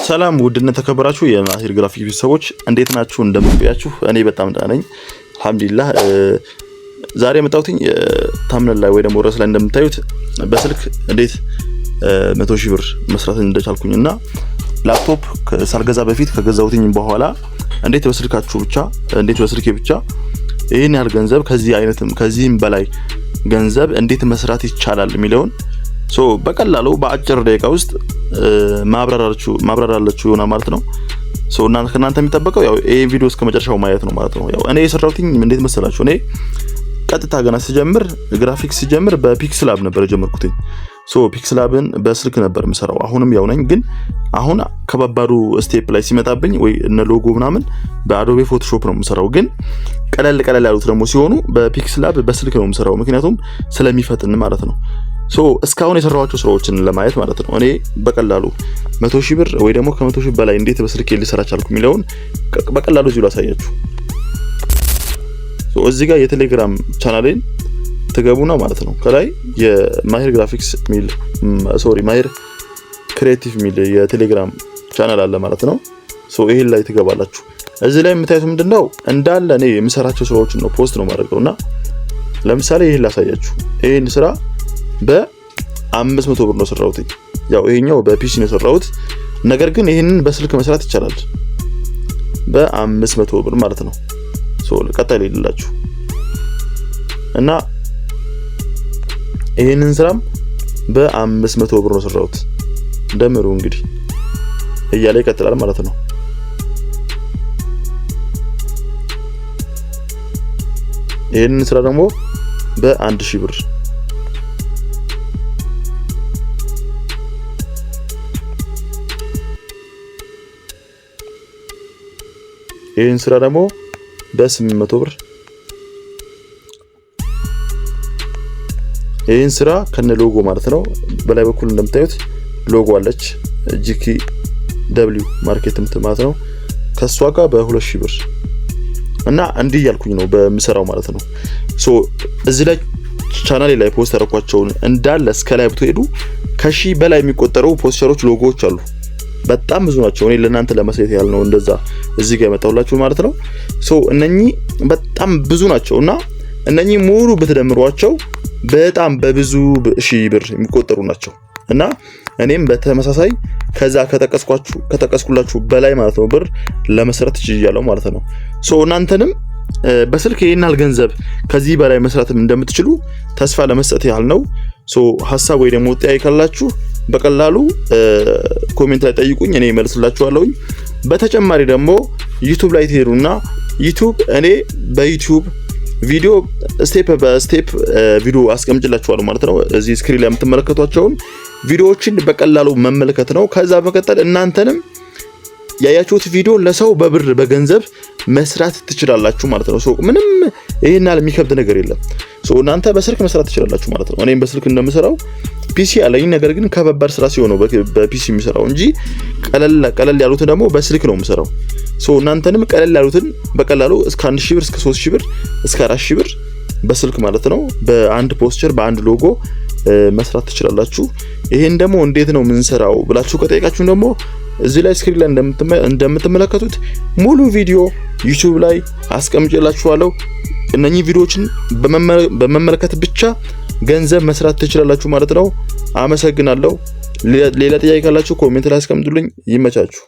ሰላም ውድና ተከበራችሁ የማሂር ግራፊክ ቤተሰቦች እንዴት ናችሁ? እንደምትቆያችሁ እኔ በጣም ደህና ነኝ አልহামዱሊላህ። ዛሬ የመጣሁትኝ ታምነል ላይ ወይ ደግሞ ርዕስ ላይ እንደምታዩት በስልክ እንዴት 100,000 ብር መስራት እንደቻልኩኝና ላፕቶፕ ሳልገዛ በፊት ከገዛሁትኝ በኋላ እንዴት በስልካችሁ ብቻ እንዴት በስልኬ ብቻ ይሄን ያህል ገንዘብ ከዚህም በላይ ገንዘብ እንዴት መስራት ይቻላል የሚለውን በቀላሉ በአጭር ደቂቃ ውስጥ ማብራራላችሁ ይሆናል ማለት ነው። እናንተ የሚጠበቀው ያው ይሄን ቪዲዮ እስከ መጨረሻው ማየት ነው ማለት ነው። ያው እኔ የሰራሁትኝ እንዴት መሰላችሁ? እኔ ቀጥታ ገና ሲጀምር ግራፊክስ ሲጀምር በፒክስላብ ነበር የጀመርኩትኝ። ፒክስላብን በስልክ ነበር የምሰራው። አሁንም ያው ነኝ፣ ግን ከባባዱ ስቴፕ ላይ ሲመጣብኝ ወይ እነ ሎጎ ምናምን በአዶቤ ፎቶሾፕ ነው የምሰራው። ግን ቀለል ያሉት ደግሞ ሲሆኑ በፒክስላብ በስልክ ነው የምሰራው፣ ምክንያቱም ስለሚፈጥን ማለት ነው። እስካሁን የሰራኋቸው ስራዎችን ለማየት ማለት ነው። እኔ በቀላሉ 100,000 ብር ወይ ደግሞ ከ100,000 በላይ እንዴት በስልክ ልሰራ ቻልኩ የሚለውን በቀላሉ እዚሁ ላሳያችሁ። እዚህ ጋር የቴሌግራም ቻናሌን ትገቡና ማለት ነው ከላይ የማሂር ግራፊክስ ሚል ማሂር ክሬቲቭ ሚል የቴሌግራም ቻናል አለ ማለት ነው። ይሄን ላይ ትገባላችሁ። እዚህ ላይ የምታዩት ምንድነው እንዳለ እኔ የምሰራቸው ስራዎችን ነው ፖስት ነው ማድረግውና ለምሳሌ ይሄን ላሳያችሁ። ይሄን ስራ በ500 ብር ነው ሰራሁት። ያው ይሄኛው በፒሲ ነው ሰራሁት፣ ነገር ግን ይሄንን በስልክ መስራት ይቻላል በ500 ብር ማለት ነው። ቀጣይ ልላችሁ እና ይሄንን ስራም በ500 ብር ነው ሰራሁት። ደምሩ እንግዲህ እያለ ይቀጥላል ማለት ነው። ይሄንን ስራ ደግሞ በ1000 ብር፣ ይሄን ስራ ደግሞ በ800 ብር፣ ይሄን ስራ ከነ ሎጎ ማለት ነው። በላይ በኩል እንደምታዩት ሎጎ አለች ጂኪ ደብሊው ማርኬት ማለት ነው። ከሷ ጋር በ2,000 ብር እና እንዲህ ያልኩኝ ነው በምሰራው ማለት ነው። እዚህ ላይ ቻናሌ ላይ ፖስት አደረኳቸውን እንዳለ እስከ ላይ ብትሄዱ ከ1000 በላይ የሚቆጠሩ ፖስተሮች ሎጎዎች አሉ። በጣም ብዙ ናቸው። እኔ ለእናንተ ለማሳየት ያህል ነው እንደዛ እዚህ ጋር መጣሁላችሁ ማለት ነው። እነኚህ በጣም ብዙ ናቸውና እነኚህ ሙሉ በተደምሯቸው በጣም በብዙ ሺህ ብር የሚቆጠሩ ናቸው እና እኔም በተመሳሳይ ከዛ ከተቀስኩላችሁ በላይ ማለት ነው ብር ለመስራት ይችላል ማለት ነው። እናንተንም በስልክ ይሄን ያህል ገንዘብ ከዚህ በላይ መስራትም እንደምትችሉ ተስፋ ለመስጠት ያህል ነው። ሐሳብ ወይ ደግሞ ጥያቄ ካላችሁ በቀላሉ ኮሜንት ላይ ጠይቁኝ፣ እኔ መልስላችኋለሁኝ። በተጨማሪ ደግሞ ዩቲዩብ ላይ ትሄዱና እኔ በዩቲዩብ ቪዲዮ ስቴፕ በስቴፕ ቪዲዮ አስቀምጥላችኋለሁ ማለት ነው። እዚህ ስክሪን ላይ የምትመለከቷቸውን ቪዲዮዎችን በቀላሉ መመልከት ነው። ከዛ በቀጠል እናንተንም ያያችሁት ቪዲዮ ለሰው በብር በገንዘብ መስራት ትችላላችሁ ማለት ነው። ምንም ይሄን ያህል የሚከብድ ነገር የለም። እናንተ በስልክ መስራት ትችላላችሁ ማለት ነው። እኔም በስልክ እንደምሰራው ፒሲ አለኝ፣ ነገር ግን ከባባድ ስራ ሲሆን ነው በፒሲ የሚሰራው እንጂ ቀለል ያሉትን ደግሞ በስልክ ነው የምሰራው። እናንተንም ቀለል ያሉትን በቀላሉ እስከ 1,000 ብር እስከ 3,000 ብር እስከ 4,000 ብር በስልክ ማለት ነው በአንድ ፖስቸር በአንድ ሎጎ መስራት ትችላላችሁ። ይሄን ደግሞ እንዴት ነው የምንሰራው ብላችሁ ከጠየቃችሁ ደግሞ እዚህ ላይ ስክሪን ላይ እንደምትመለከቱት ሙሉ ቪዲዮ ዩቲዩብ ላይ አስቀምጬላችኋለሁ። እነኚህ ቪዲዮዎችን በመመልከት ብቻ ገንዘብ መስራት ትችላላችሁ ማለት ነው። አመሰግናለሁ። ሌላ ጥያቄ ካላችሁ ኮሜንት ላይ አስቀምጡልኝ። ይመቻችሁ።